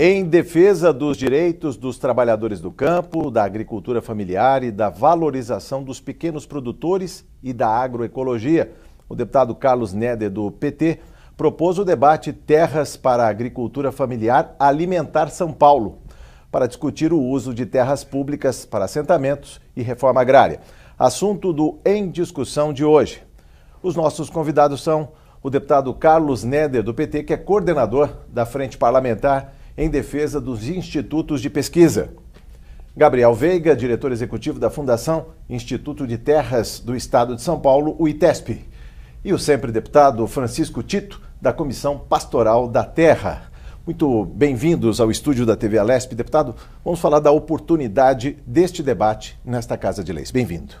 Em defesa dos direitos dos trabalhadores do campo, da agricultura familiar e da valorização dos pequenos produtores e da agroecologia, o deputado Carlos Neder, do PT, propôs o debate Terras para a Agricultura Familiar Alimentar São Paulo, para discutir o uso de terras públicas para assentamentos e reforma agrária. Assunto do Em Discussão de hoje. Os nossos convidados são o deputado Carlos Neder, do PT, que é coordenador da Frente Parlamentar em defesa dos institutos de pesquisa. Gabriel Veiga, diretor executivo da Fundação Instituto de Terras do Estado de São Paulo, o ITESP. E o sempre deputado Francisco Tito, da Comissão Pastoral da Terra. Muito bem-vindos ao estúdio da TV Alesp. Deputado, vamos falar da oportunidade deste debate nesta Casa de Leis. Bem-vindo.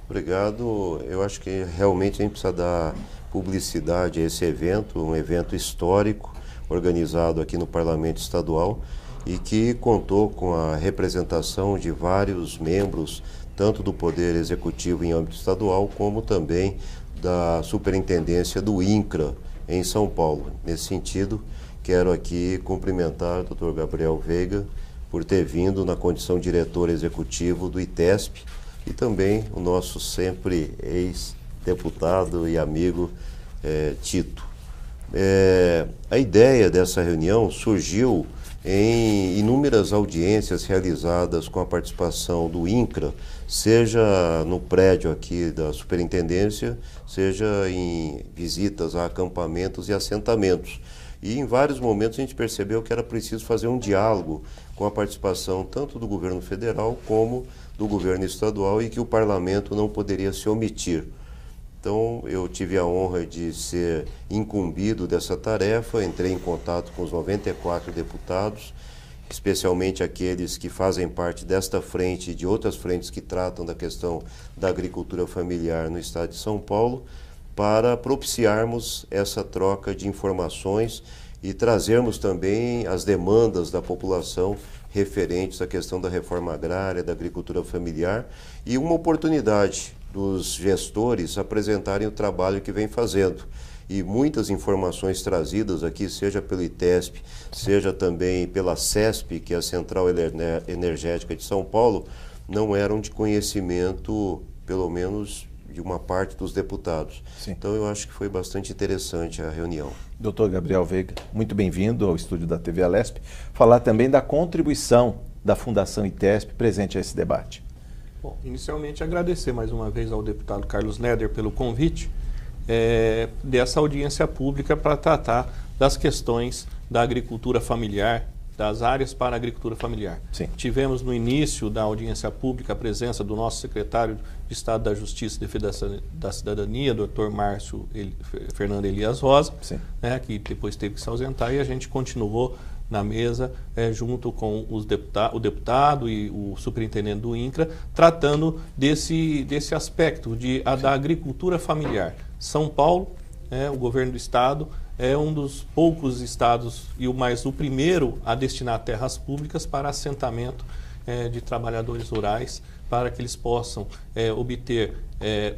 Obrigado. Eu acho que realmente a gente precisa dar publicidade a esse evento, um evento histórico, organizado aqui no Parlamento Estadual e que contou com a representação de vários membros, tanto do Poder Executivo em âmbito estadual, como também da Superintendência do INCRA em São Paulo. Nesse sentido, quero aqui cumprimentar o Dr. Gabriel Veiga por ter vindo na condição de diretor executivo do ITESP e também o nosso sempre ex-deputado e amigo Tito. A ideia dessa reunião surgiu em inúmeras audiências realizadas com a participação do INCRA, seja no prédio aqui da superintendência, seja em visitas a acampamentos e assentamentos. E em vários momentos a gente percebeu que era preciso fazer um diálogo com a participação tanto do governo federal como do governo estadual e que o parlamento não poderia se omitir. Então, eu tive a honra de ser incumbido dessa tarefa, entrei em contato com os 94 deputados, especialmente aqueles que fazem parte desta frente e de outras frentes que tratam da questão da agricultura familiar no estado de São Paulo, para propiciarmos essa troca de informações e trazermos também as demandas da população referentes à questão da reforma agrária, da agricultura familiar e uma oportunidade dos gestores apresentarem o trabalho que vem fazendo. E muitas informações trazidas aqui, seja pelo ITESP, seja também pela CESP, que é a Central Energética de São Paulo, não eram de conhecimento, pelo menos, de uma parte dos deputados. Sim. Então eu acho que foi bastante interessante a reunião. Doutor Gabriel Veiga, muito bem-vindo ao estúdio da TV Alesp. Falar também da contribuição da Fundação ITESP presente a esse debate. Bom, inicialmente agradecer mais uma vez ao deputado Carlos Neder pelo convite dessa audiência pública para tratar das questões da agricultura familiar, das áreas para a agricultura familiar. Sim. Tivemos no início da audiência pública a presença do nosso secretário de Estado da Justiça e Defesa da Cidadania, Dr. Márcio Fernando Elias Rosa, que depois teve que se ausentar, e a gente continuou na mesa, junto com o deputado e o superintendente do INCRA, tratando desse aspecto da agricultura familiar. São Paulo, o governo do estado, é um dos poucos estados, o primeiro a destinar terras públicas para assentamento de trabalhadores rurais, para que eles possam obter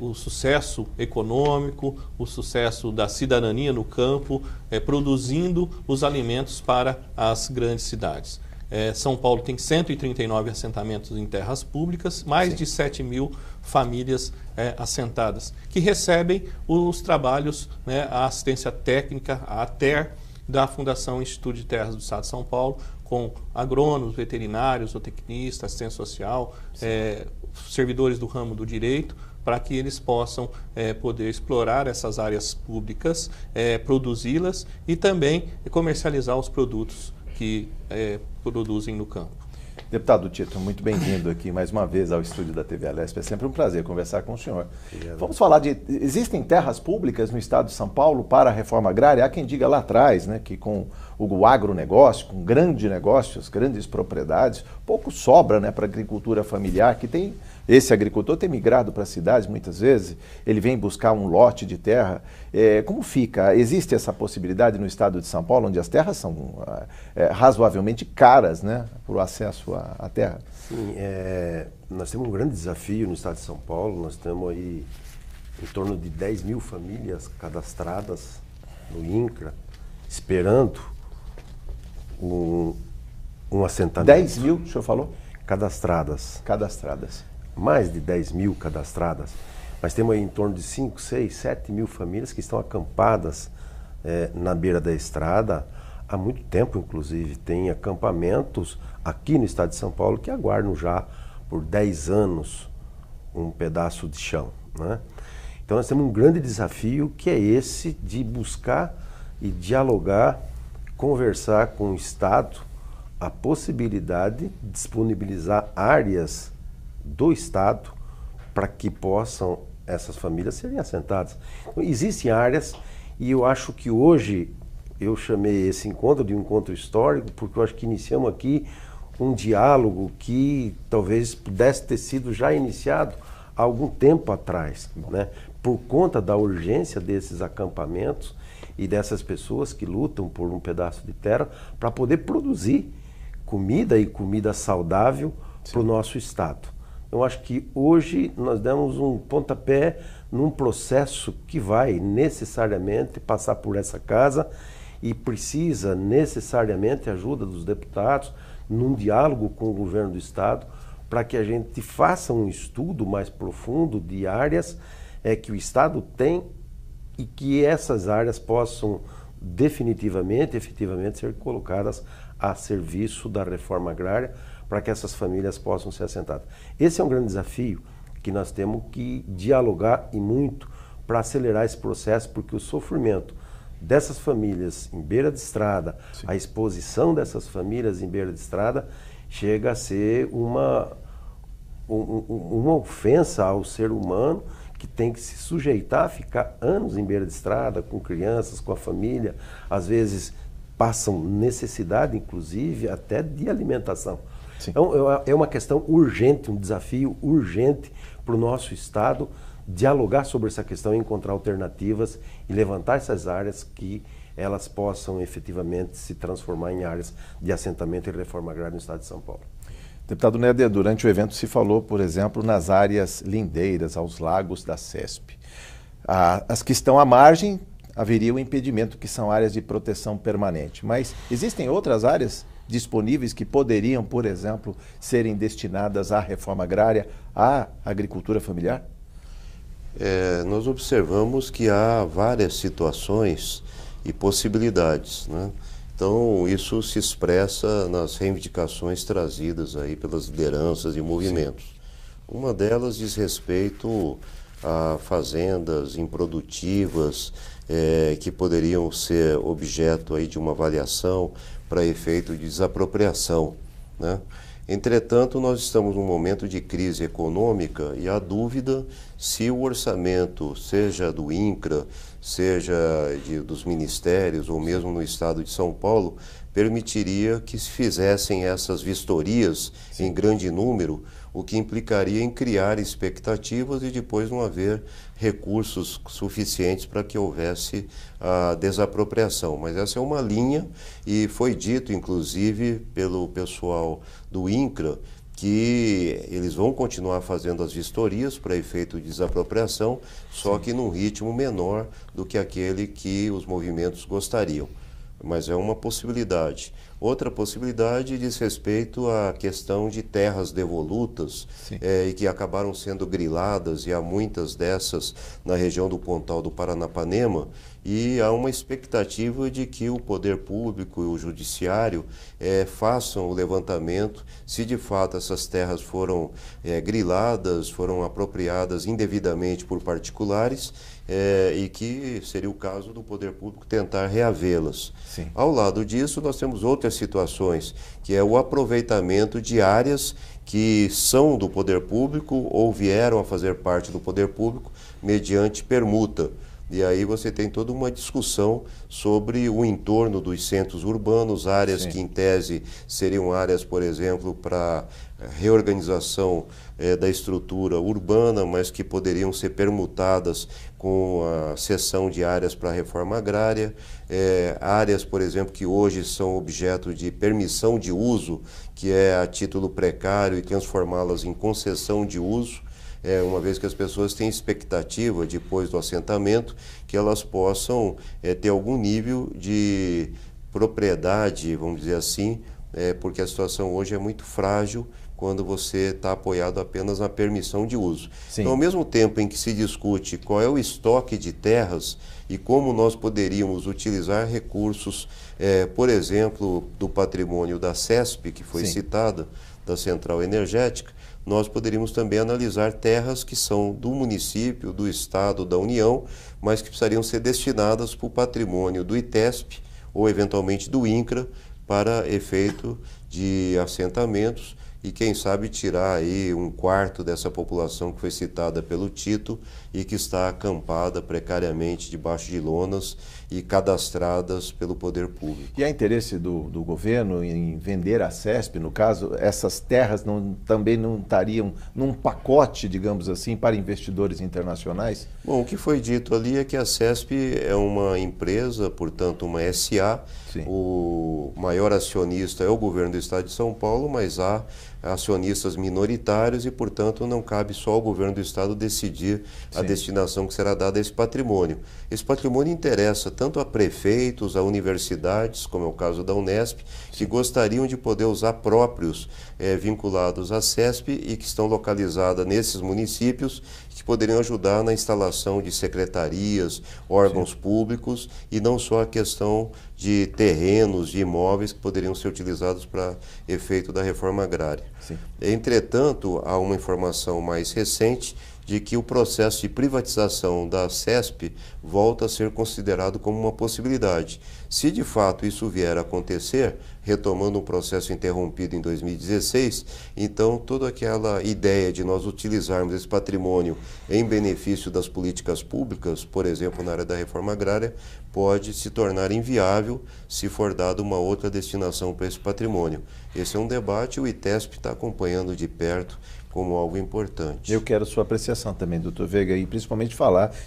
o sucesso econômico, o sucesso da cidadania no campo, produzindo os alimentos para as grandes cidades. São Paulo tem 139 assentamentos em terras públicas, mais de 7 mil famílias assentadas, que recebem os trabalhos, a assistência técnica, a ATER, da Fundação Instituto de Terras do Estado de São Paulo, com agrônomos, veterinários, zootecnistas, assistência social, servidores do ramo do direito, para que eles possam poder explorar essas áreas públicas, produzi-las e também comercializar os produtos que produzem no campo. Deputado Tito, muito bem-vindo aqui mais uma vez ao estúdio da TV Alesp. É sempre um prazer conversar com o senhor. Vamos falar existem terras públicas no estado de São Paulo para a reforma agrária? Há quem diga lá atrás, que com o agronegócio, com grandes negócios, grandes propriedades, pouco sobra para a agricultura familiar, que tem... Esse agricultor tem migrado para as cidades muitas vezes, ele vem buscar um lote de terra. Como fica? Existe essa possibilidade no estado de São Paulo, onde as terras são razoavelmente caras, para o acesso à terra? Sim, nós temos um grande desafio no estado de São Paulo. Nós temos aí em torno de 10 mil famílias cadastradas no INCRA, esperando um assentamento. 10 mil, o senhor falou? Cadastradas. Cadastradas. Mais de 10 mil cadastradas. Nós temos aí em torno de 5, 6, 7 mil famílias que estão acampadas na beira da estrada há muito tempo, inclusive. Tem acampamentos aqui no estado de São Paulo que aguardam já por 10 anos um pedaço de chão, né? Então nós temos um grande desafio que é esse de buscar e dialogar, conversar com o Estado a possibilidade de disponibilizar áreas do Estado para que possam essas famílias serem assentadas. Então, existem áreas e eu acho que hoje eu chamei esse encontro de um encontro histórico porque eu acho que iniciamos aqui um diálogo que talvez pudesse ter sido já iniciado há algum tempo atrás, né? Por conta da urgência desses acampamentos e dessas pessoas que lutam por um pedaço de terra para poder produzir comida e comida saudável para o nosso estado. Eu acho que hoje nós demos um pontapé num processo que vai necessariamente passar por essa casa e precisa necessariamente a ajuda dos deputados num diálogo com o governo do estado para que a gente faça um estudo mais profundo de áreas que o estado tem e que essas áreas possam definitivamente, efetivamente ser colocadas a serviço da reforma agrária para que essas famílias possam ser assentadas. Esse é um grande desafio que nós temos que dialogar e muito para acelerar esse processo, porque o sofrimento dessas famílias em beira de estrada, sim, a exposição dessas famílias em beira de estrada chega a ser uma ofensa ao ser humano que tem que se sujeitar a ficar anos em beira de estrada, com crianças, com a família, às vezes passam necessidade, inclusive, até de alimentação. Sim. Então, é uma questão urgente, um desafio urgente para o nosso Estado dialogar sobre essa questão e encontrar alternativas e levantar essas áreas que elas possam efetivamente se transformar em áreas de assentamento e reforma agrária no Estado de São Paulo. Deputado Néder, durante o evento se falou, por exemplo, nas áreas lindeiras, aos lagos da CESP. As que estão à margem, haveria um impedimento, que são áreas de proteção permanente. Mas existem outras áreas disponíveis que poderiam, por exemplo, serem destinadas à reforma agrária, à agricultura familiar? Nós observamos que há várias situações e possibilidades, né? Então, isso se expressa nas reivindicações trazidas aí pelas lideranças e movimentos. Sim. Uma delas diz respeito a fazendas improdutivas que poderiam ser objeto aí de uma avaliação para efeito de desapropriação, né? Entretanto, nós estamos num momento de crise econômica e há dúvida se o orçamento, seja do INCRA, seja dos ministérios ou mesmo no estado de São Paulo, permitiria que se fizessem essas vistorias, sim, em grande número, o que implicaria em criar expectativas e depois não haver recursos suficientes para que houvesse a desapropriação. Mas essa é uma linha e foi dito, inclusive, pelo pessoal do INCRA, que eles vão continuar fazendo as vistorias para efeito de desapropriação, só que num ritmo menor do que aquele que os movimentos gostariam. Mas é uma possibilidade. Outra possibilidade diz respeito à questão de terras devolutas e que acabaram sendo griladas, e há muitas dessas na região do Pontal do Paranapanema, e há uma expectativa de que o poder público e o judiciário façam o levantamento se de fato essas terras foram griladas, foram apropriadas indevidamente por particulares, e que seria o caso do poder público tentar reavê-las. Ao lado disso, nós temos outras situações, que é o aproveitamento de áreas que são do poder público ou vieram a fazer parte do poder público mediante permuta. E aí você tem toda uma discussão sobre o entorno dos centros urbanos, áreas, sim, que em tese seriam áreas, por exemplo, para reorganização da estrutura urbana, mas que poderiam ser permutadas com a cessão de áreas para a reforma agrária, áreas, por exemplo, que hoje são objeto de permissão de uso, que é a título precário, e transformá-las em concessão de uso, uma vez que as pessoas têm expectativa, depois do assentamento, que elas possam ter algum nível de propriedade, vamos dizer assim, porque a situação hoje é muito frágil quando você está apoiado apenas na permissão de uso. Sim. Então, ao mesmo tempo em que se discute qual é o estoque de terras e como nós poderíamos utilizar recursos, por exemplo, do patrimônio da CESP, que foi citada, da Central Energética, nós poderíamos também analisar terras que são do município, do Estado, da União, mas que precisariam ser destinadas para o patrimônio do ITESP ou eventualmente do INCRA para efeito de assentamentos e quem sabe tirar aí um quarto dessa população que foi citada pelo Tito e que está acampada precariamente debaixo de lonas e cadastradas pelo poder público. E há interesse do governo em vender a CESP, no caso, essas terras também não estariam num pacote, digamos assim, para investidores internacionais? Bom, o que foi dito ali é que a CESP é uma empresa, portanto uma SA, Sim. O maior acionista é o governo do Estado de São Paulo, mas há acionistas minoritários e, portanto, não cabe só ao governo do Estado decidir a destinação que será dada a esse patrimônio. Esse patrimônio interessa tanto a prefeitos, a universidades, como é o caso da Unesp, que gostariam de poder usar próprios vinculados à CESP e que estão localizadas nesses municípios, que poderiam ajudar na instalação de secretarias, órgãos públicos e não só a questão de terrenos, de imóveis que poderiam ser utilizados para efeito da reforma agrária. Sim. Entretanto, há uma informação mais recente de que o processo de privatização da CESP volta a ser considerado como uma possibilidade. Se de fato isso vier a acontecer, retomando um processo interrompido em 2016, então toda aquela ideia de nós utilizarmos esse patrimônio em benefício das políticas públicas, por exemplo, na área da reforma agrária, pode se tornar inviável se for dada uma outra destinação para esse patrimônio. Esse é um debate, o ITESP está acompanhando de perto como algo importante. Eu quero sua apreciação também, doutor Veiga, e principalmente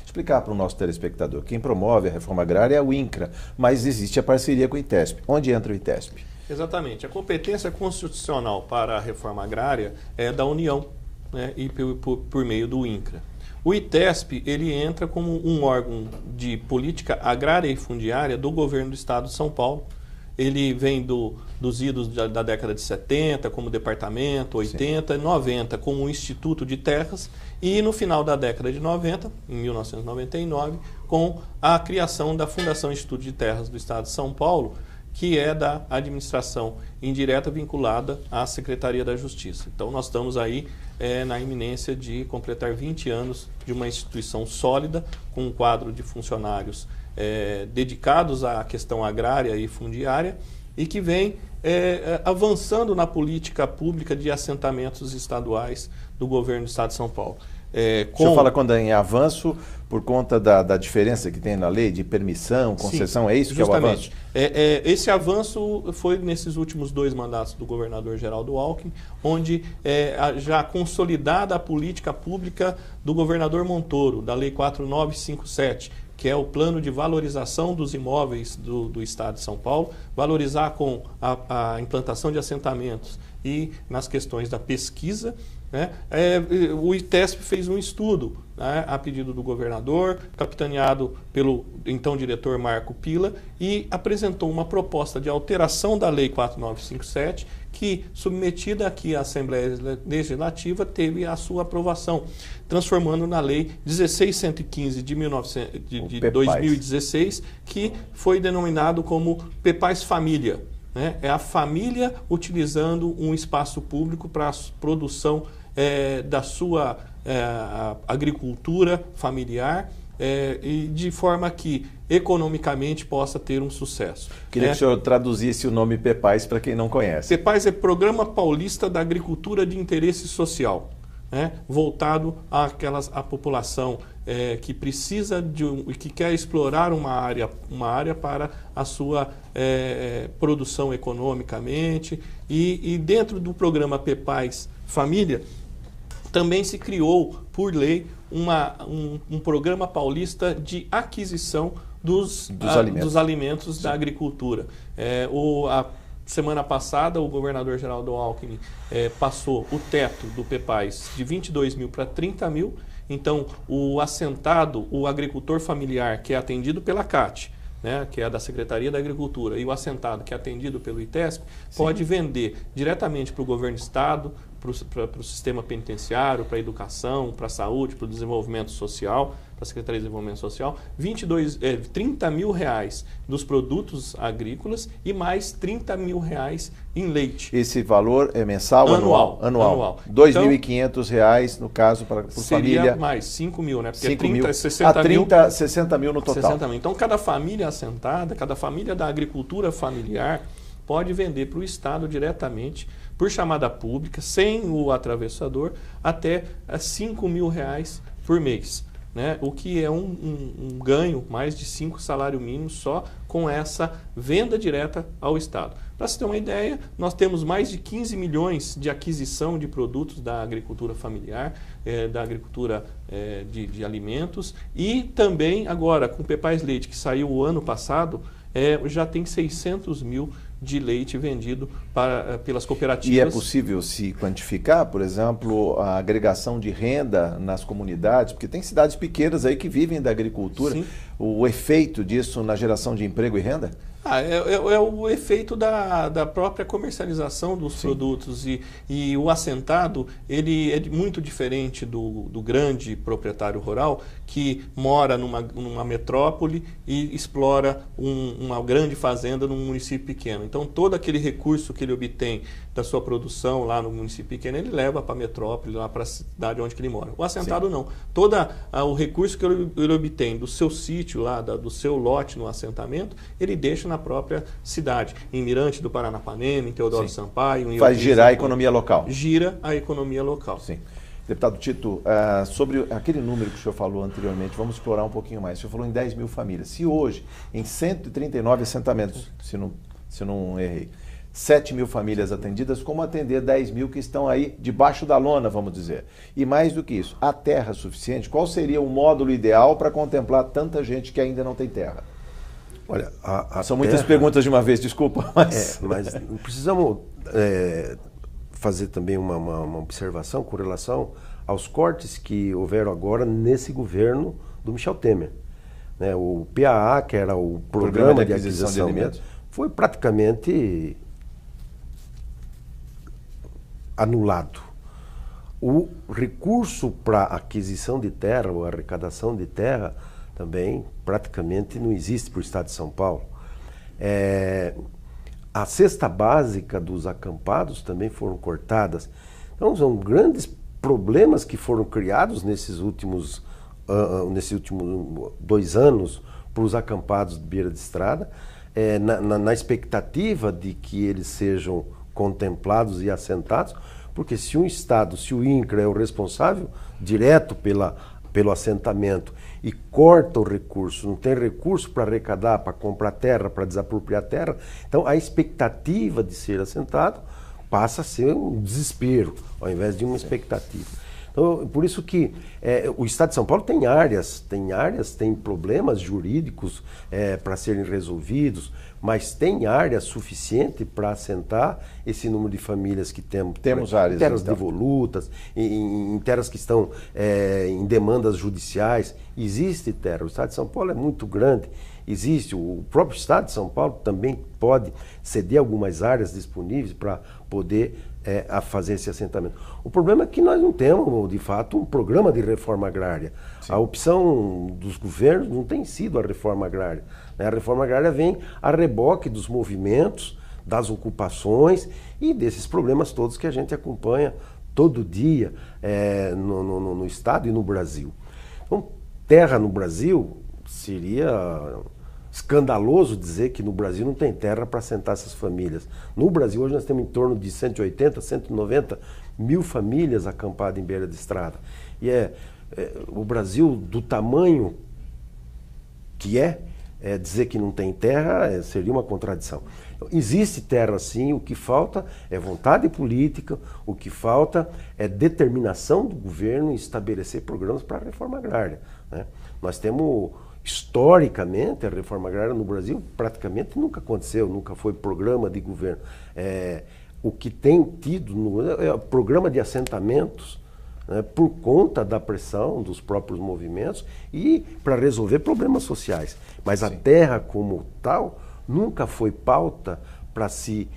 explicar para o nosso telespectador. Quem promove a reforma agrária é o INCRA, mas existe a parceria com o ITESP. Onde entra o ITESP? Exatamente. A competência constitucional para a reforma agrária é da União, né, e por meio do INCRA. O ITESP, ele entra como um órgão de política agrária e fundiária do governo do Estado de São Paulo. Ele vem dos idos da década de 70 como departamento, 80 e 90 como um instituto de terras e no final da década de 90, em 1999, com a criação da Fundação Instituto de Terras do Estado de São Paulo, que é da administração indireta vinculada à Secretaria da Justiça. Então nós estamos aí na iminência de completar 20 anos de uma instituição sólida, com um quadro de funcionários dedicados à questão agrária e fundiária e que vem avançando na política pública de assentamentos estaduais do governo do Estado de São Paulo. O senhor fala quando é em avanço por conta da diferença que tem na lei de permissão, concessão, é isso justamente. Que é o avanço? Esse avanço foi nesses últimos 2 mandatos do governador Geraldo Alckmin, onde já consolidada a política pública do governador Montoro, da Lei 4957, que é o plano de valorização dos imóveis do Estado de São Paulo, valorizar com a implantação de assentamentos e nas questões da pesquisa, né? O ITESP fez um estudo, né, a pedido do governador, capitaneado pelo então diretor Marco Pila, e apresentou uma proposta de alteração da Lei 4957, que, submetida aqui à Assembleia Legislativa, teve a sua aprovação, transformando na Lei 16.115 de 2016, que foi denominado como PEPAS Família. Né? É a família utilizando um espaço público para a produção da sua agricultura familiar e de forma que economicamente possa ter um sucesso. Queria que o senhor traduzisse o nome PEPAS para quem não conhece. PEPAS é Programa Paulista da Agricultura de Interesse Social, né? Voltado à população que precisa e que quer explorar uma área para a sua produção economicamente. E dentro do programa PEPAS Família, também se criou, por lei, um programa paulista de aquisição dos alimentos da agricultura. A semana passada, o governador Geraldo Alckmin passou o teto do PEPAS de 22 mil para 30 mil. Então, o assentado, o agricultor familiar, que é atendido pela CAT, né, que é da Secretaria da Agricultura, e o assentado, que é atendido pelo ITESP, pode vender diretamente para o governo do Estado, para o sistema penitenciário, para a educação, para a saúde, para o desenvolvimento social, para a Secretaria de Desenvolvimento Social, 30 mil reais dos produtos agrícolas e mais 30 mil reais em leite. Esse valor é mensal ou anual? Anual. R$ 2.500, no caso, para família. Seria mais 5 mil, né? Porque 5 mil. 60 mil no total. 60 mil. Então, cada família assentada, cada família da agricultura familiar pode vender para o Estado diretamente, por chamada pública, sem o atravessador, até R$ 5 mil por mês. Né? O que é um ganho mais de 5 salários mínimos só com essa venda direta ao Estado. Para você ter uma ideia, nós temos mais de 15 milhões de aquisição de produtos da agricultura familiar, da agricultura de alimentos, e também agora com o Pepais Leite, que saiu o ano passado, já tem 600 mil de leite vendido pelas cooperativas. E é possível se quantificar, por exemplo, a agregação de renda nas comunidades, porque tem cidades pequenas aí que vivem da agricultura, Sim. O efeito disso na geração de emprego e renda? É o efeito da própria comercialização dos produtos e o assentado, ele é muito diferente do grande proprietário rural que mora numa metrópole e explora uma grande fazenda num município pequeno. Então, todo aquele recurso que ele obtém da sua produção lá no município pequeno, ele leva para a metrópole, lá para a cidade onde que ele mora. O assentado não. Todo o recurso que ele obtém do seu sítio lá, do seu lote no assentamento, ele deixa na própria cidade, em Mirante do Paranapanema, em Teodoro Sampaio. Faz girar a economia local. Gira a economia local. Sim. Deputado Tito, sobre aquele número que o senhor falou anteriormente, vamos explorar um pouquinho mais. O senhor falou em 10 mil famílias. Se hoje, em 139 assentamentos, se não errei, 7 mil famílias atendidas, como atender 10 mil que estão aí debaixo da lona, vamos dizer? E mais do que isso, a terra suficiente? Qual seria o módulo ideal para contemplar tanta gente que ainda não tem terra? Olha, são muitas perguntas de uma vez, desculpa. Mas precisamos fazer também uma observação com relação aos cortes que houveram agora nesse governo do Michel Temer. Né? O PAA, que era o Programa de Aquisição de Alimentos, foi praticamente anulado. O recurso para aquisição de terra, ou arrecadação de terra, também praticamente não existe para o Estado de São Paulo. A cesta básica dos acampados também foram cortadas. Então, são grandes problemas que foram criados nesses últimos 2 anos para os acampados de beira de estrada, na expectativa de que eles sejam contemplados e assentados, porque se um Estado, se o INCRA é o responsável direto pelo assentamento e corta o recurso, não tem recurso para arrecadar, para comprar terra, para desapropriar terra, então a expectativa de ser assentado passa a ser um desespero, ao invés de uma expectativa. Então, por isso que o Estado de São Paulo tem problemas jurídicos para serem resolvidos, mas tem área suficiente para assentar esse número de famílias que temos áreas, em terras devolutas, em terras que estão em demandas judiciais. Existe terra. O Estado de São Paulo é muito grande. Existe. O próprio Estado de São Paulo também pode ceder algumas áreas disponíveis para poder a fazer esse assentamento. O problema é que nós não temos, de fato, um programa de reforma agrária. Sim. A opção dos governos não tem sido a reforma agrária. A reforma agrária vem a reboque dos movimentos, das ocupações e desses problemas todos que a gente acompanha todo dia no Estado e no Brasil. Então, terra no Brasil, seria escandaloso dizer que no Brasil não tem terra para assentar essas famílias. No Brasil, hoje nós temos em torno de 180, 190 mil famílias acampadas em beira de estrada. E o Brasil, do tamanho que dizer que não tem terra seria uma contradição. Então, existe terra sim, o que falta é vontade política, o que falta é determinação do governo em estabelecer programas para a reforma agrária. Né? Nós temos, historicamente, a reforma agrária no Brasil praticamente nunca aconteceu, nunca foi programa de governo. O que tem tido é o programa de assentamentos né, por conta da pressão dos próprios movimentos e para resolver problemas sociais. Mas a terra como tal nunca foi pauta para se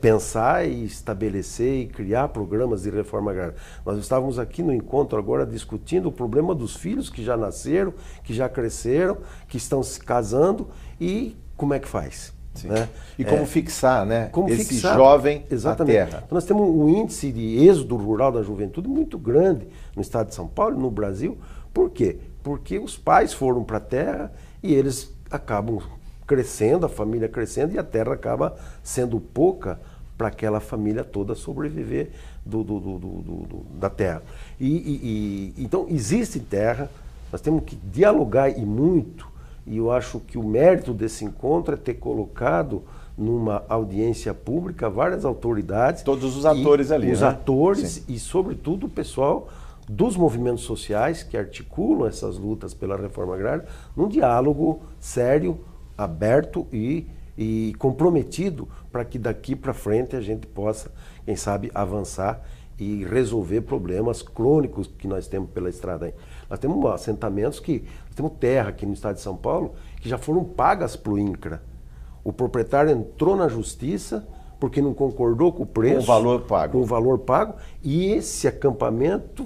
pensar e estabelecer e criar programas de reforma agrária. Nós estávamos aqui no encontro agora discutindo o problema dos filhos que já nasceram, que já cresceram, que estão se casando e como é que faz. Né? E como fixar, né? Como esse fixar, jovem exatamente. à terra. Então, nós temos um índice de êxodo rural da juventude muito grande no estado de São Paulo e no Brasil. Por quê? Porque os pais foram para a terra e eles acabam crescendo, a família crescendo, e a terra acaba sendo pouca para aquela família toda sobreviver da terra. Então, existe terra, nós temos que dialogar e muito. E eu acho que o mérito desse encontro é ter colocado numa audiência pública várias autoridades. Todos os atores ali, os né? atores Sim. e, sobretudo, o pessoal dos movimentos sociais que articulam essas lutas pela reforma agrária num diálogo sério, aberto e comprometido para que daqui para frente a gente possa, quem sabe, avançar e resolver problemas crônicos que nós temos pela estrada aí. Nós temos assentamentos nós temos terra aqui no estado de São Paulo que já foram pagas para o INCRA. O proprietário entrou na justiça porque não concordou com o preço. Com o valor pago. Com o valor pago. E esse acampamento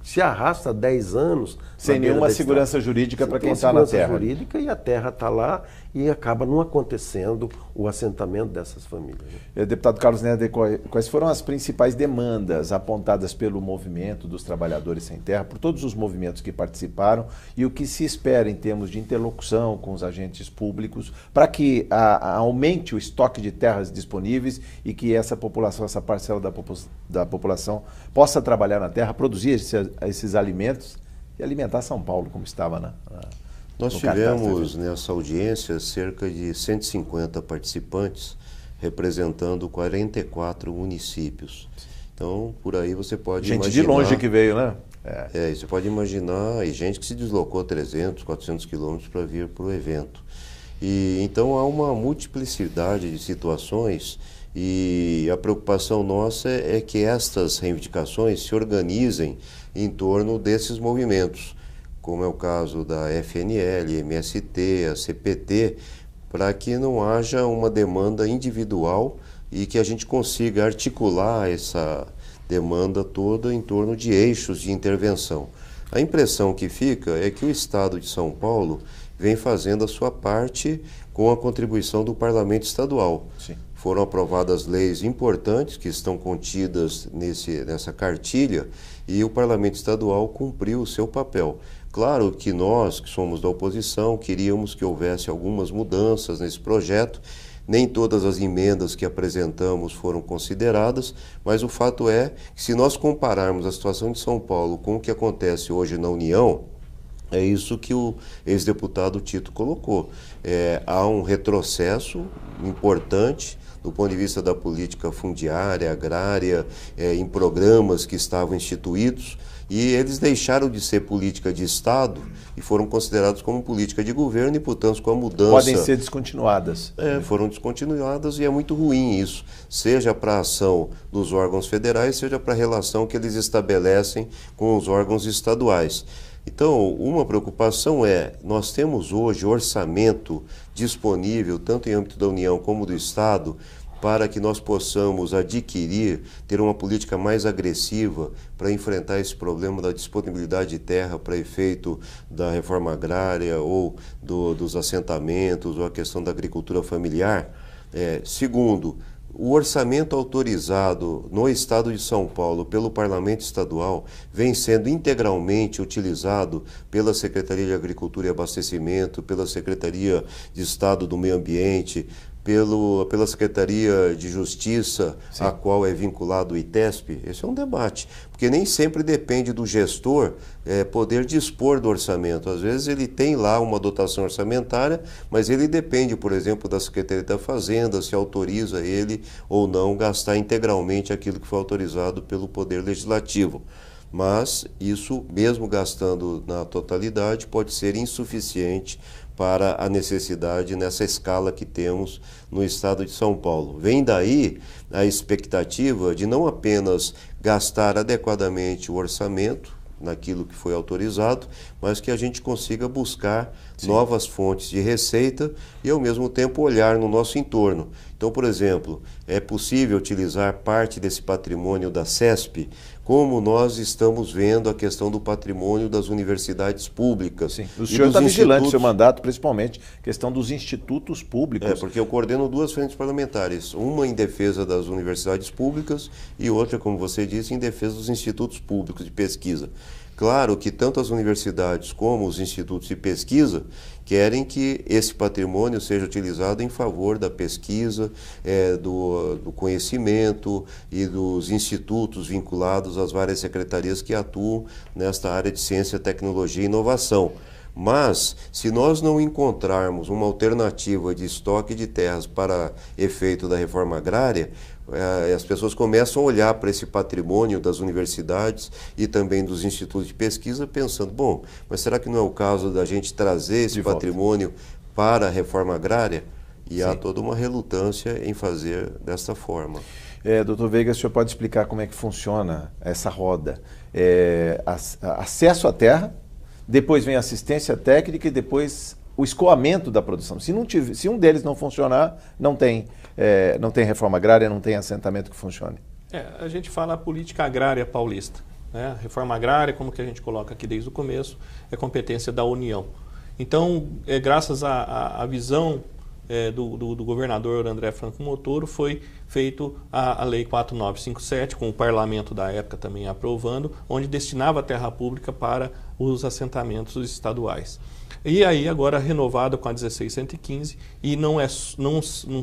se arrasta há 10 anos. Sem nenhuma segurança jurídica para quem está na terra. Jurídica, e a terra está lá e acaba não acontecendo o assentamento dessas famílias. Deputado Carlos Neder, quais foram as principais demandas apontadas pelo movimento dos trabalhadores sem terra, por todos os movimentos que participaram, e o que se espera em termos de interlocução com os agentes públicos para que aumente o estoque de terras disponíveis e que essa população, essa parcela da população possa trabalhar na terra, produzir esses alimentos e alimentar São Paulo, como estava Nós tivemos nessa audiência cerca de 150 participantes, representando 44 municípios. Então, por aí você pode imaginar... Gente de longe que veio, né? Você pode imaginar, e gente que se deslocou 300, 400 quilômetros para vir para o evento. E então há uma multiplicidade de situações e a preocupação nossa é que estas reivindicações se organizem em torno desses movimentos, como é o caso da FNL, MST, a CPT, para que não haja uma demanda individual e que a gente consiga articular essa demanda toda em torno de eixos de intervenção. A impressão que fica é que o Estado de São Paulo vem fazendo a sua parte com a contribuição do Parlamento Estadual. Sim. Foram aprovadas leis importantes que estão contidas nessa cartilha e o Parlamento Estadual cumpriu o seu papel. Claro que nós, que somos da oposição, queríamos que houvesse algumas mudanças nesse projeto. Nem todas as emendas que apresentamos foram consideradas, mas o fato é que se nós compararmos a situação de São Paulo com o que acontece hoje na União, é isso que o ex-deputado Tito colocou. Há um retrocesso importante do ponto de vista da política fundiária, agrária, em programas que estavam instituídos, e eles deixaram de ser política de Estado e foram considerados como política de governo e, portanto, com a mudança... Podem ser descontinuadas. Foram descontinuadas e é muito ruim isso, seja para a ação dos órgãos federais, seja para a relação que eles estabelecem com os órgãos estaduais. Então, uma preocupação nós temos hoje orçamento disponível, tanto em âmbito da União como do Estado, para que nós possamos ter uma política mais agressiva para enfrentar esse problema da disponibilidade de terra para efeito da reforma agrária ou dos assentamentos ou a questão da agricultura familiar. Segundo, o orçamento autorizado no Estado de São Paulo pelo Parlamento Estadual vem sendo integralmente utilizado pela Secretaria de Agricultura e Abastecimento, pela Secretaria de Estado do Meio Ambiente, pela Secretaria de Justiça, a qual é vinculado o ITESP. Esse é um debate, porque nem sempre depende do gestor poder dispor do orçamento. Às vezes ele tem lá uma dotação orçamentária, mas ele depende, por exemplo, da Secretaria da Fazenda, se autoriza ele ou não gastar integralmente aquilo que foi autorizado pelo Poder Legislativo. Mas isso, mesmo gastando na totalidade, pode ser insuficiente para a necessidade nessa escala que temos no estado de São Paulo. Vem daí a expectativa de não apenas gastar adequadamente o orçamento, naquilo que foi autorizado, mas que a gente consiga buscar novas fontes de receita e, ao mesmo tempo, olhar no nosso entorno. Então, por exemplo, é possível utilizar parte desse patrimônio da CESP, como nós estamos vendo a questão do patrimônio das universidades públicas. Sim. O senhor está vigilante, seu mandato, principalmente, questão dos institutos públicos. Porque eu coordeno duas frentes parlamentares, uma em defesa das universidades públicas e outra, como você disse, em defesa dos institutos públicos de pesquisa. Claro que tanto as universidades como os institutos de pesquisa querem que esse patrimônio seja utilizado em favor da pesquisa, do conhecimento e dos institutos vinculados às várias secretarias que atuam nesta área de ciência, tecnologia e inovação. Mas, se nós não encontrarmos uma alternativa de estoque de terras para efeito da reforma agrária, as pessoas começam a olhar para esse patrimônio das universidades e também dos institutos de pesquisa pensando, bom, mas será que não é o caso da gente trazer esse patrimônio para a reforma agrária? E há toda uma relutância em fazer desta forma. Doutor Veiga, o senhor pode explicar como é que funciona essa roda? Acesso à terra, depois vem assistência técnica e depois o escoamento da produção. Se um deles não funcionar, não tem reforma agrária, não tem assentamento que funcione. A gente fala a política agrária paulista, né? Reforma agrária, como que a gente coloca aqui desde o começo, é competência da União. Então, graças à visão do governador André Franco Montoro, foi feito a Lei 4957, com o parlamento da época também aprovando, onde destinava a terra pública para os assentamentos estaduais. E aí agora renovada com a 16115, e não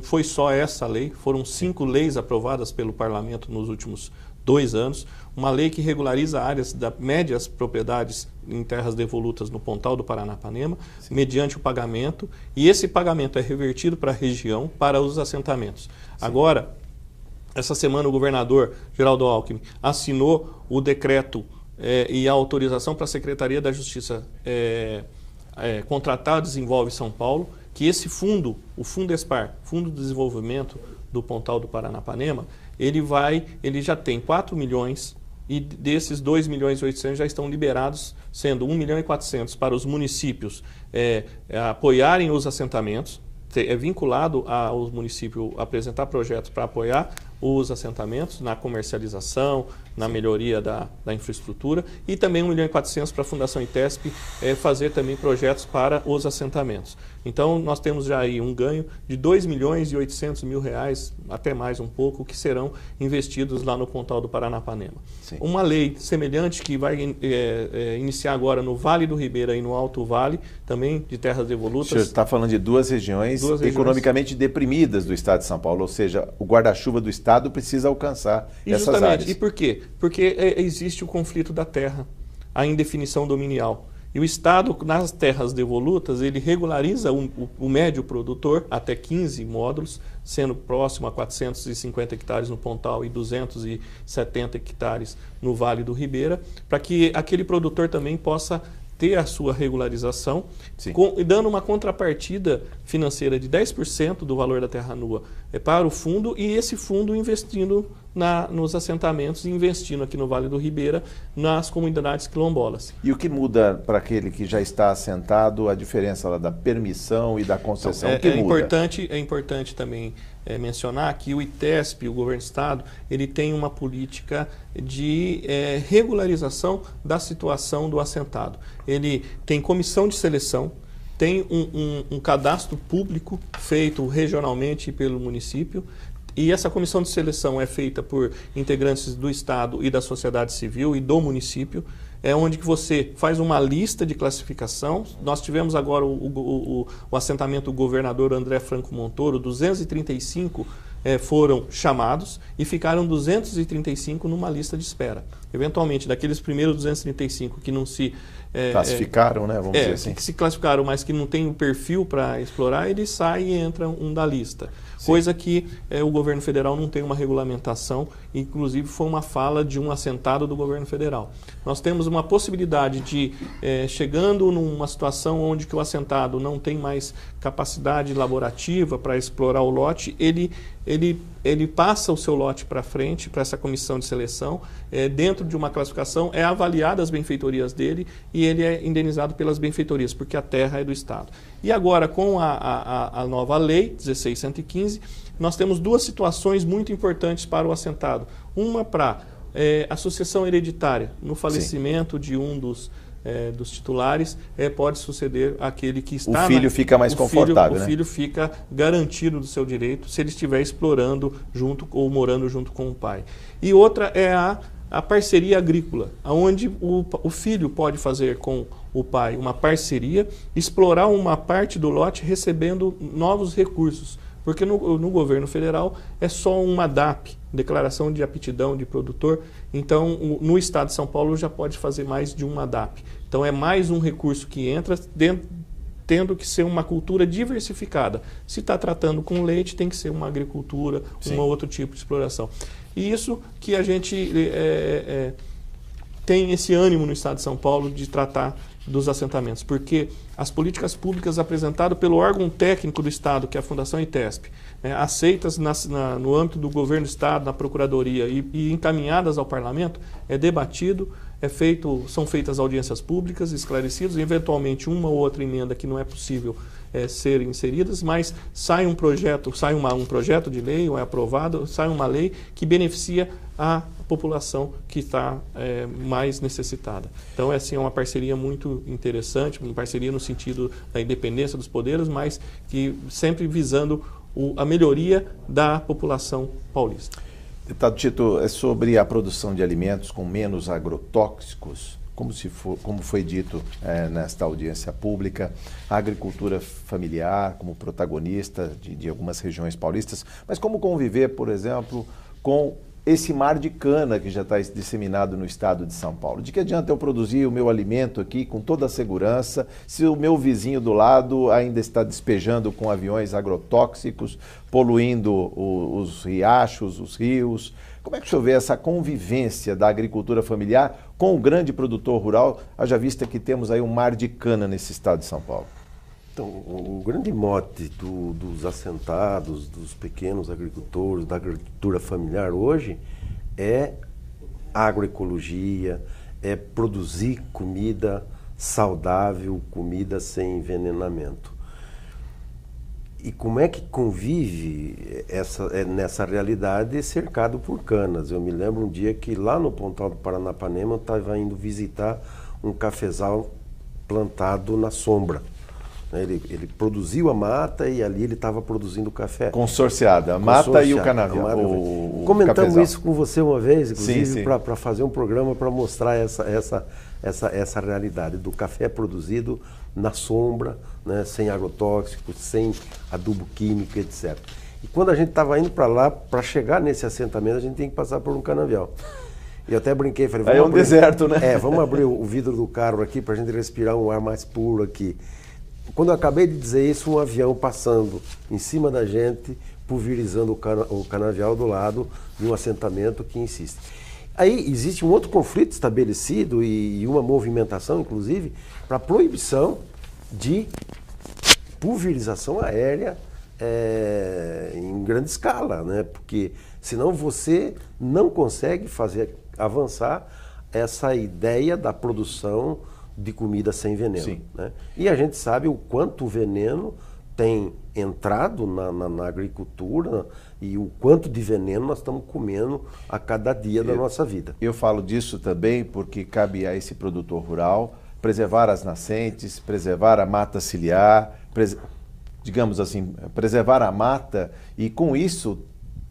foi só essa lei, foram 5 leis aprovadas pelo parlamento nos últimos 2 anos, uma lei que regulariza áreas da médias propriedades em terras devolutas no Pontal do Paranapanema, mediante o pagamento, e esse pagamento é revertido para a região, para os assentamentos. Agora, essa semana o governador Geraldo Alckmin assinou o decreto e a autorização para a Secretaria da Justiça contratar Desenvolve São Paulo, que esse fundo, o Fundespar, Fundo de Desenvolvimento do Pontal do Paranapanema, ele já tem 4 milhões e desses 2 milhões e 800 já estão liberados, sendo 1 milhão e 400 para os municípios apoiarem os assentamentos. É vinculado aos municípios apresentar projetos para apoiar os assentamentos na comercialização, na melhoria da infraestrutura, e também 1 milhão e 400 para a Fundação ITESP fazer também projetos para os assentamentos. Então, nós temos já aí um ganho de 2 milhões e 800 mil reais, até mais um pouco, que serão investidos lá no Pontal do Paranapanema. Sim. Uma lei semelhante que vai iniciar agora no Vale do Ribeira e no Alto Vale, também de terras devolutas. O senhor está falando de duas regiões economicamente deprimidas do estado de São Paulo, ou seja, o guarda-chuva do estado precisa alcançar essas áreas. E por quê? Porque existe o conflito da terra, a indefinição dominial. E o Estado, nas terras devolutas, ele regulariza o médio produtor até 15 módulos, sendo próximo a 450 hectares no Pontal e 270 hectares no Vale do Ribeira, para que aquele produtor também possa ter a sua regularização, dando uma contrapartida financeira de 10% do valor da terra nua para o fundo, e esse fundo investindo nos assentamentos e investindo aqui no Vale do Ribeira nas comunidades quilombolas. E o que muda para aquele que já está assentado, a diferença lá da permissão e da concessão? É importante também mencionar que o ITESP, o governo do estado, ele tem uma política de regularização da situação do assentado. Ele tem comissão de seleção, tem um cadastro público feito regionalmente pelo município, e essa comissão de seleção é feita por integrantes do Estado e da sociedade civil e do município, onde que você faz uma lista de classificação. Nós tivemos agora o assentamento do governador André Franco Montoro, 235 foram chamados e ficaram 235 numa lista de espera. eventualmente, daqueles primeiros 235 que não se... classificaram, né? Vamos dizer assim. Que se classificaram, mas que não tem o perfil para explorar, ele sai e entra um da lista. Sim. Coisa que o governo federal não tem uma regulamentação, inclusive foi uma fala de um assentado do governo federal. Nós temos uma possibilidade de, chegando numa situação onde que o assentado não tem mais capacidade laborativa para explorar o lote, ele passa o seu lote para frente, para essa comissão de seleção, dentro de uma classificação, é avaliada as benfeitorias dele e ele é indenizado pelas benfeitorias, porque a terra é do Estado. E agora, com a nova lei, 16.115, nós temos duas situações muito importantes para o assentado. Uma para a sucessão hereditária, no falecimento de um dos titulares, pode suceder aquele que está... O filho fica mais confortável, né? O filho fica garantido do seu direito se ele estiver explorando junto ou morando junto com o pai. E outra é a parceria agrícola, onde o filho pode fazer com o pai uma parceria, explorar uma parte do lote recebendo novos recursos. Porque no governo federal é só uma DAP, Declaração de Aptidão de Produtor. Então, no estado de São Paulo já pode fazer mais de uma DAP. Então, é mais um recurso que entra, tendo que ser uma cultura diversificada. Se está tratando com leite, tem que ser uma agricultura, um outro tipo de exploração. E isso que a gente tem esse ânimo no estado de São Paulo de tratar dos assentamentos, porque as políticas públicas apresentadas pelo órgão técnico do Estado, que é a Fundação ITESP, aceitas no âmbito do governo do Estado, na Procuradoria e encaminhadas ao Parlamento, é debatido, são feitas audiências públicas, esclarecidas, eventualmente uma ou outra emenda que não é possível ser inseridas, mas sai um projeto de lei, ou é aprovado, sai uma lei que beneficia a população que está mais necessitada. Então, é uma parceria muito interessante, uma parceria no sentido da independência dos poderes, mas que sempre visando a melhoria da população paulista. Deputado Tito, é sobre a produção de alimentos com menos agrotóxicos, como foi dito nesta audiência pública, a agricultura familiar como protagonista de algumas regiões paulistas, mas como conviver, por exemplo, com esse mar de cana que já está disseminado no estado de São Paulo? De que adianta eu produzir o meu alimento aqui com toda a segurança se o meu vizinho do lado ainda está despejando com aviões agrotóxicos, poluindo os riachos, os rios? Como é que o senhor vê essa convivência da agricultura familiar com o grande produtor rural, haja vista que temos aí um mar de cana nesse estado de São Paulo? Então, o grande mote dos assentados, dos pequenos agricultores, da agricultura familiar hoje é agroecologia, é produzir comida saudável, comida sem envenenamento. E como é que convive nessa realidade cercado por canas? Eu me lembro um dia que lá no Pontal do Paranapanema eu estava indo visitar um cafezal plantado na sombra. Ele produziu a mata e ali ele estava produzindo café. Consorciada, a mata e o canavial. Comentamos isso com você uma vez, inclusive, para fazer um programa para mostrar essa realidade do café produzido na sombra, né, sem agrotóxicos, sem adubo químico, etc. E quando a gente estava indo para lá, para chegar nesse assentamento, a gente tem que passar por um canavial. E eu até brinquei, falei... Aí é um deserto, né? Vamos abrir o vidro do carro aqui para a gente respirar um ar mais puro aqui. Quando eu acabei de dizer isso, um avião passando em cima da gente, pulverizando o canavial do lado de um assentamento que insiste. Aí existe um outro conflito estabelecido e uma movimentação, inclusive, para a proibição de pulverização aérea em grande escala, né? Porque senão você não consegue fazer avançar essa ideia da produção de comida sem veneno. Né? E a gente sabe o quanto o veneno tem entrado na agricultura e o quanto de veneno nós estamos comendo a cada dia da nossa vida. Eu falo disso também porque cabe a esse produtor rural preservar as nascentes, preservar a mata ciliar, digamos assim, preservar a mata e com isso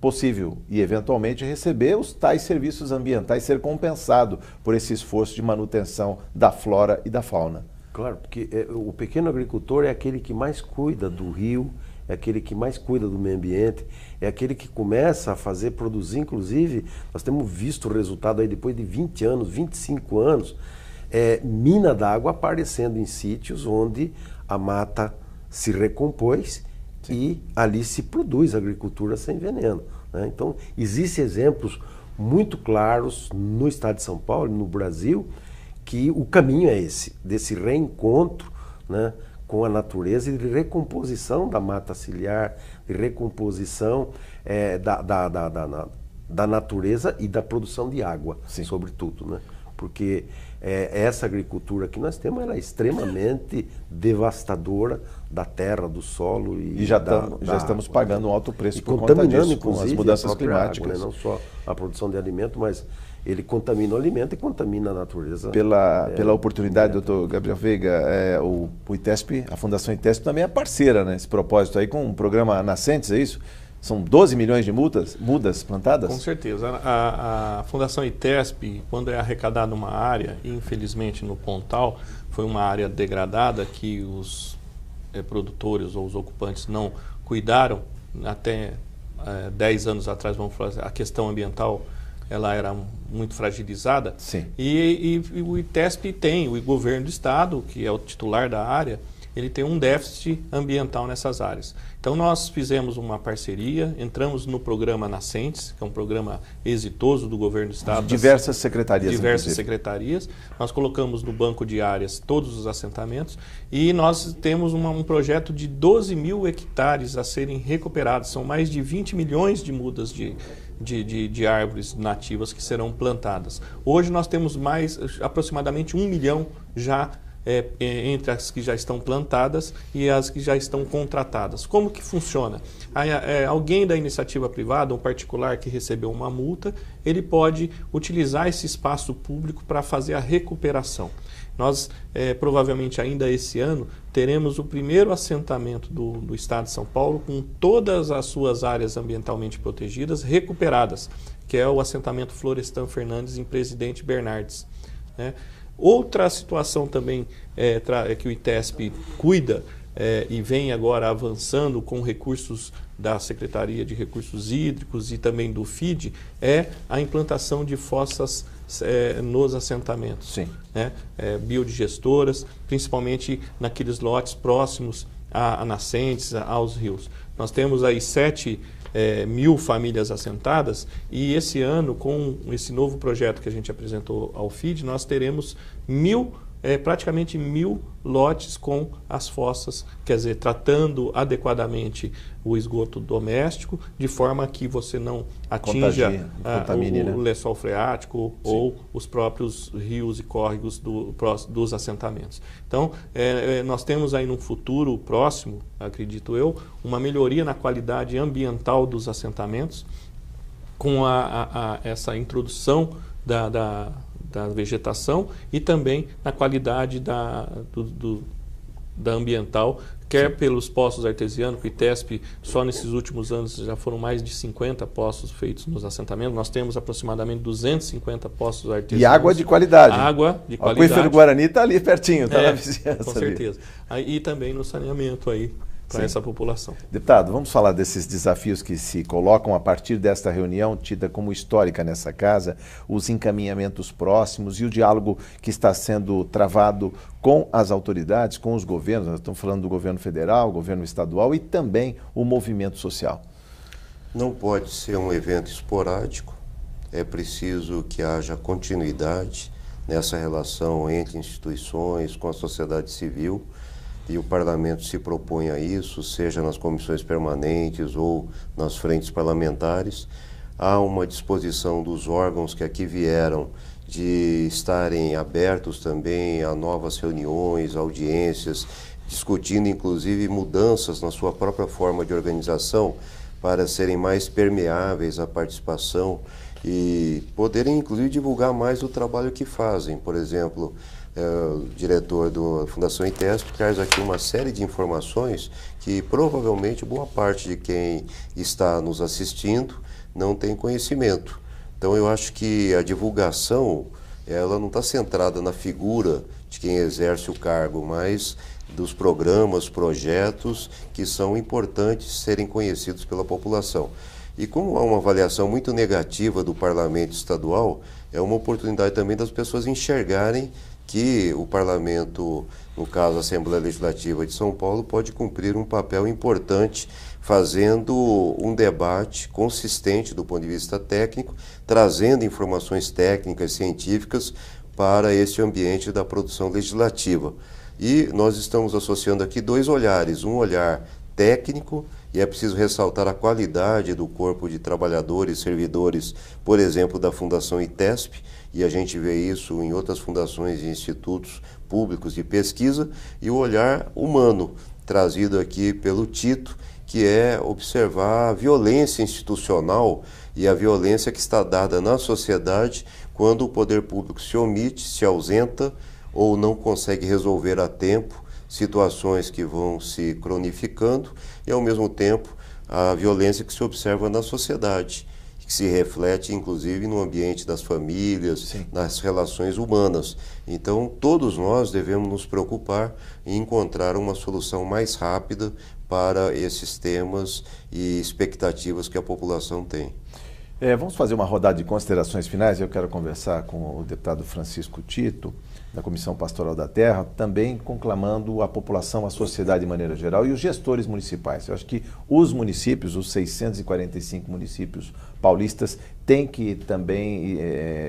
possível e eventualmente receber os tais serviços ambientais, ser compensado por esse esforço de manutenção da flora e da fauna. Claro, porque o pequeno agricultor é aquele que mais cuida do rio, é aquele que mais cuida do meio ambiente, é aquele que começa a produzir, inclusive, nós temos visto o resultado aí depois de 20 anos, 25 anos, mina d'água aparecendo em sítios onde a mata se recompôs. Sim. E ali se produz agricultura sem veneno, né? Então, existem exemplos muito claros no estado de São Paulo, no Brasil, que o caminho é esse, desse reencontro, né, com a natureza e de recomposição da mata ciliar, de recomposição da natureza e da produção de água, sim, sobretudo, né? Porque essa agricultura que nós temos, ela é extremamente devastadora da terra, do solo e já estamos pagando um alto preço por conta disso, com as mudanças climáticas. Água, né? Não só a produção de alimento, mas ele contamina o alimento e contamina a natureza. Pela oportunidade, doutor Gabriel Veiga, o ITESP, a Fundação ITESP também é parceira nesse propósito aí com o programa Nascentes, é isso? São 12 milhões de mudas plantadas? Com certeza. A Fundação ITESP, quando é arrecadada uma área, infelizmente no Pontal, foi uma área degradada que os produtores ou os ocupantes não cuidaram. Até 10 anos atrás, vamos falar, a questão ambiental ela era muito fragilizada. Sim. E o ITESP tem, o governo do estado, que é o titular da área, ele tem um déficit ambiental nessas áreas. Então nós fizemos uma parceria, entramos no programa Nascentes, que é um programa exitoso do governo do estado. Diversas secretarias. Diversas secretarias. Nós colocamos no banco de áreas todos os assentamentos e nós temos um projeto de 12 mil hectares a serem recuperados. São mais de 20 milhões de mudas de árvores nativas que serão plantadas. Hoje nós temos aproximadamente 1 milhão já entre as que já estão plantadas e as que já estão contratadas. Como que funciona? Alguém da iniciativa privada, um particular que recebeu uma multa, ele pode utilizar esse espaço público para fazer a recuperação. Nós, provavelmente ainda esse ano, teremos o primeiro assentamento do estado de São Paulo com todas as suas áreas ambientalmente protegidas recuperadas, que é o assentamento Florestan Fernandes em Presidente Bernardes, né? Outra situação também que o ITESP cuida e vem agora avançando com recursos da Secretaria de Recursos Hídricos e também do FID é a implantação de fossas nos assentamentos. Sim. Né? Biodigestoras, principalmente naqueles lotes próximos a nascentes, aos rios. Nós temos aí 7 mil famílias assentadas e esse ano, com esse novo projeto que a gente apresentou ao FID, nós teremos praticamente 1000 lotes com as fossas, quer dizer, tratando adequadamente o esgoto doméstico, de forma que você não atinja o lençol freático, sim, ou os próprios rios e córregos dos assentamentos. Então, nós temos aí no futuro próximo, acredito eu, uma melhoria na qualidade ambiental dos assentamentos, com essa introdução da vegetação e também na qualidade da ambiental, quer pelos poços artesianos, que o ITESP só nesses últimos anos já foram mais de 50 poços feitos nos assentamentos. Nós temos aproximadamente 250 poços artesianos. E água de qualidade. Água de qualidade. O Aquífero Guarani está ali pertinho, está na vizinhança. Com certeza. E também no saneamento aí, para essa população. Deputado, vamos falar desses desafios que se colocam a partir desta reunião, tida como histórica nessa casa, os encaminhamentos próximos e o diálogo que está sendo travado com as autoridades, com os governos. Nós estamos falando do governo federal, governo estadual e também o movimento social. Não pode ser um evento esporádico, é preciso que haja continuidade nessa relação entre instituições, com a sociedade civil, e o parlamento se propõe a isso, seja nas comissões permanentes ou nas frentes parlamentares. Há uma disposição dos órgãos que aqui vieram de estarem abertos também a novas reuniões, audiências, discutindo inclusive mudanças na sua própria forma de organização para serem mais permeáveis à participação e poderem inclusive divulgar mais o trabalho que fazem. Por exemplo, o diretor da Fundação ITESP traz aqui uma série de informações que provavelmente boa parte de quem está nos assistindo não tem conhecimento. Então eu acho que a divulgação ela não está centrada na figura de quem exerce o cargo, mas dos programas, projetos que são importantes serem conhecidos pela população. E como há uma avaliação muito negativa do Parlamento Estadual, é uma oportunidade também das pessoas enxergarem que o Parlamento, no caso a Assembleia Legislativa de São Paulo, pode cumprir um papel importante fazendo um debate consistente do ponto de vista técnico, trazendo informações técnicas, científicas para esse ambiente da produção legislativa. E nós estamos associando aqui dois olhares, um olhar técnico, e é preciso ressaltar a qualidade do corpo de trabalhadores, servidores, por exemplo, da Fundação ITESP, e a gente vê isso em outras fundações e institutos públicos de pesquisa, e o olhar humano, trazido aqui pelo Tito, que é observar a violência institucional e a violência que está dada na sociedade quando o poder público se omite, se ausenta ou não consegue resolver a tempo situações que vão se cronificando e, ao mesmo tempo, a violência que se observa na sociedade, que se reflete, inclusive, no ambiente das famílias, sim, nas relações humanas. Então, todos nós devemos nos preocupar em encontrar uma solução mais rápida para esses temas e expectativas que a população tem. Vamos fazer uma rodada de considerações finais. Eu quero conversar com o deputado Francisco Tito, da Comissão Pastoral da Terra, também conclamando a população, a sociedade de maneira geral e os gestores municipais. Eu acho que os municípios, os 645 municípios paulistas, têm que também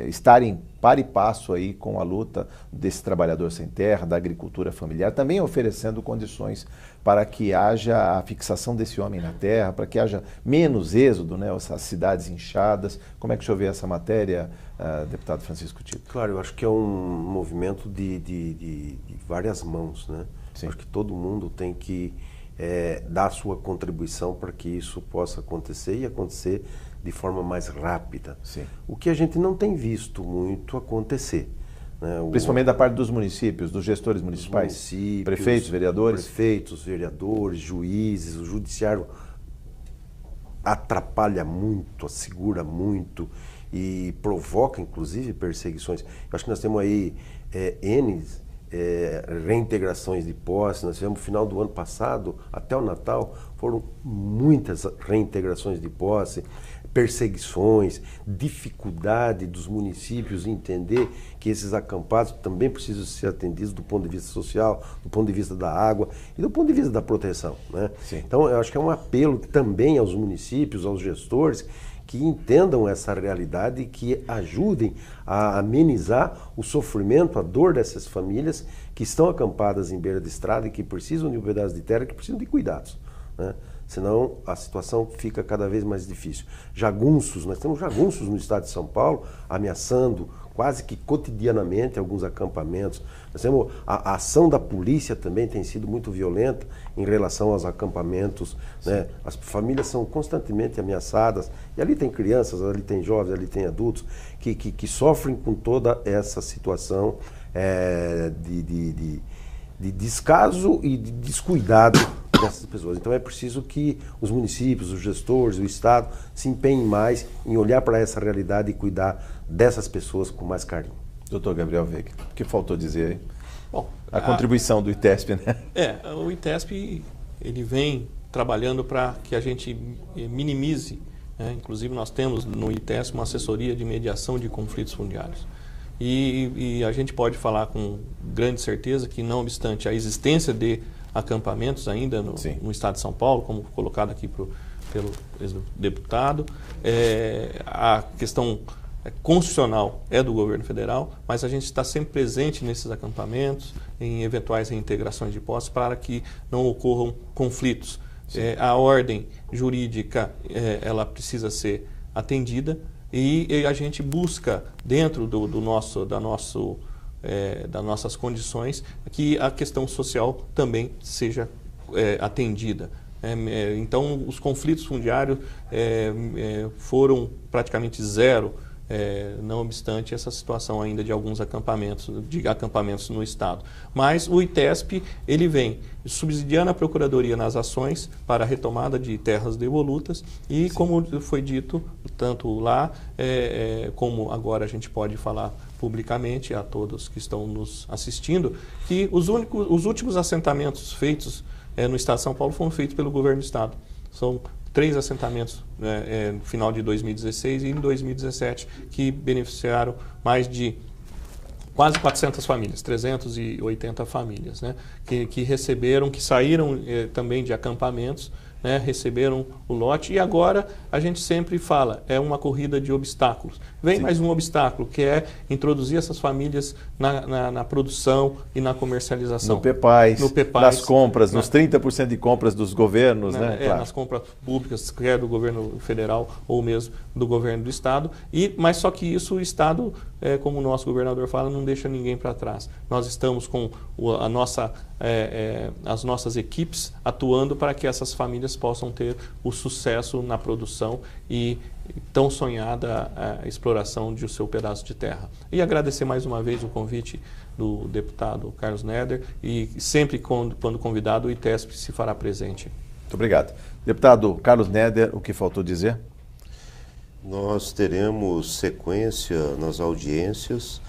estarem par e passo aí com a luta desse trabalhador sem terra, da agricultura familiar, também oferecendo condições para que haja a fixação desse homem na terra, para que haja menos êxodo, né, essas cidades inchadas. Como é que o senhor vê essa matéria, deputado Francisco Tito? Claro, eu acho que é um movimento de várias mãos, né? Sim. Acho que todo mundo tem que dar a sua contribuição para que isso possa acontecer e acontecer de forma mais rápida. Sim. O que a gente não tem visto muito acontecer. Né? Principalmente da parte dos municípios, dos gestores municipais, prefeitos, vereadores, juízes, o judiciário atrapalha muito, assegura muito e provoca, inclusive, perseguições. Eu acho que nós temos aí reintegrações de posse. Nós tivemos no final do ano passado, até o Natal, foram muitas reintegrações de posse, perseguições, dificuldade dos municípios em entender que esses acampados também precisam ser atendidos do ponto de vista social, do ponto de vista da água e do ponto de vista da proteção, né? Então, eu acho que é um apelo também aos municípios, aos gestores, que entendam essa realidade e que ajudem a amenizar o sofrimento, a dor dessas famílias que estão acampadas em beira de estrada e que precisam de um pedaço de terra, que precisam de cuidados, né? Senão a situação fica cada vez mais difícil. Jagunços, nós temos jagunços no estado de São Paulo ameaçando quase que cotidianamente alguns acampamentos. Nós temos a ação da polícia também tem sido muito violenta em relação aos acampamentos, né? As famílias são constantemente ameaçadas, e ali tem crianças, ali tem jovens, ali tem adultos que sofrem com toda essa situação de descaso e de descuidado dessas pessoas. Então é preciso que os municípios, os gestores, o Estado se empenhem mais em olhar para essa realidade e cuidar dessas pessoas com mais carinho. Doutor Gabriel Veiga, o que faltou dizer aí? Bom, a contribuição do ITESP, né? O ITESP ele vem trabalhando para que a gente minimize, né? Inclusive nós temos no ITESP uma assessoria de mediação de conflitos fundiários. E a gente pode falar com grande certeza que, não obstante a existência de acampamentos ainda no estado de São Paulo, como colocado aqui pelo deputado, a questão constitucional é do governo federal, mas a gente está sempre presente nesses acampamentos, em eventuais reintegrações de posse, para que não ocorram conflitos. A ordem jurídica ela precisa ser atendida, e a gente busca, dentro das nossas condições, que a questão social também seja atendida. Então, os conflitos fundiários foram praticamente zero não obstante essa situação ainda de alguns acampamentos no Estado. Mas o ITESP, ele vem subsidiando a Procuradoria nas ações para a retomada de terras devolutas e, como foi dito, tanto lá como agora a gente pode falar publicamente a todos que estão nos assistindo, que os últimos assentamentos feitos no Estado de São Paulo foram feitos pelo governo do Estado. São 3 assentamentos no final de 2016 e em 2017 que beneficiaram mais de quase 400 famílias, 380 famílias, né, que receberam, que saíram também de acampamentos, né, receberam o lote, e agora a gente sempre fala, é uma corrida de obstáculos. Vem mais um obstáculo, que é introduzir essas famílias na produção e na comercialização. No PEPAS, nas compras, nos 30% de compras dos governos, né? Claro. Nas compras públicas, quer do governo federal ou mesmo do governo do Estado. Mas só que isso o Estado, como o nosso governador fala, não deixa ninguém para trás. Nós estamos com as nossas equipes atuando para que essas famílias possam ter o sucesso na produção e tão sonhada a exploração de seu pedaço de terra. E agradecer mais uma vez o convite do deputado Carlos Neder, e sempre quando convidado o ITESP se fará presente. Muito obrigado. Deputado Carlos Neder, o que faltou dizer? Nós teremos sequência nas audiências,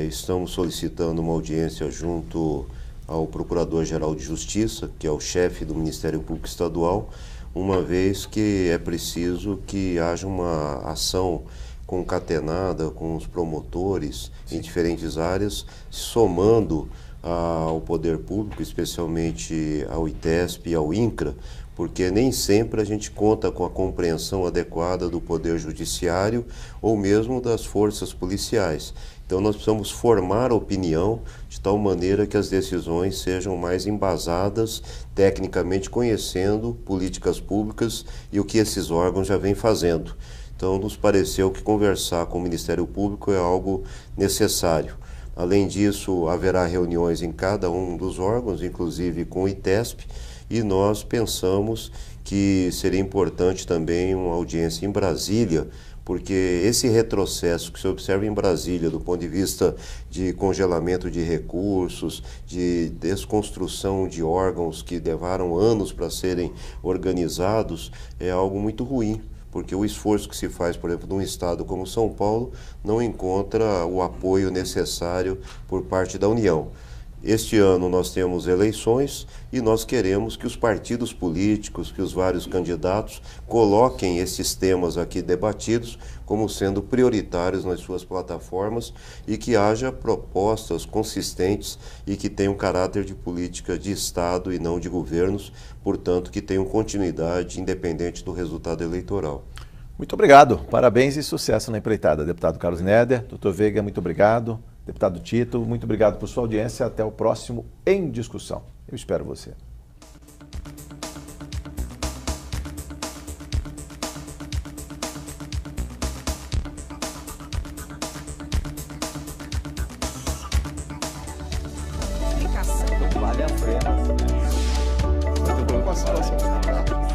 estamos solicitando uma audiência junto ao Procurador-Geral de Justiça, que é o chefe do Ministério Público Estadual, uma vez que é preciso que haja uma ação concatenada com os promotores em diferentes áreas, somando ao poder público, especialmente ao ITESP e ao INCRA, porque nem sempre a gente conta com a compreensão adequada do poder judiciário ou mesmo das forças policiais. Então nós precisamos formar opinião de tal maneira que as decisões sejam mais embasadas, tecnicamente conhecendo políticas públicas e o que esses órgãos já vêm fazendo. Então nos pareceu que conversar com o Ministério Público é algo necessário. Além disso, haverá reuniões em cada um dos órgãos, inclusive com o ITESP, e nós pensamos que seria importante também uma audiência em Brasília, porque esse retrocesso que se observa em Brasília do ponto de vista de congelamento de recursos, de desconstrução de órgãos que levaram anos para serem organizados, é algo muito ruim, porque o esforço que se faz, por exemplo, num estado como São Paulo, não encontra o apoio necessário por parte da União. Este ano nós temos eleições e nós queremos que os partidos políticos, que os vários candidatos coloquem esses temas aqui debatidos como sendo prioritários nas suas plataformas e que haja propostas consistentes e que tenham caráter de política de Estado e não de governos, portanto que tenham continuidade independente do resultado eleitoral. Muito obrigado, parabéns e sucesso na empreitada. Deputado Carlos Neder, doutor Veiga, muito obrigado. Deputado Tito, muito obrigado por sua audiência. Até o próximo Em Discussão. Eu espero você. Explicação. Vale a pena. Muito bom.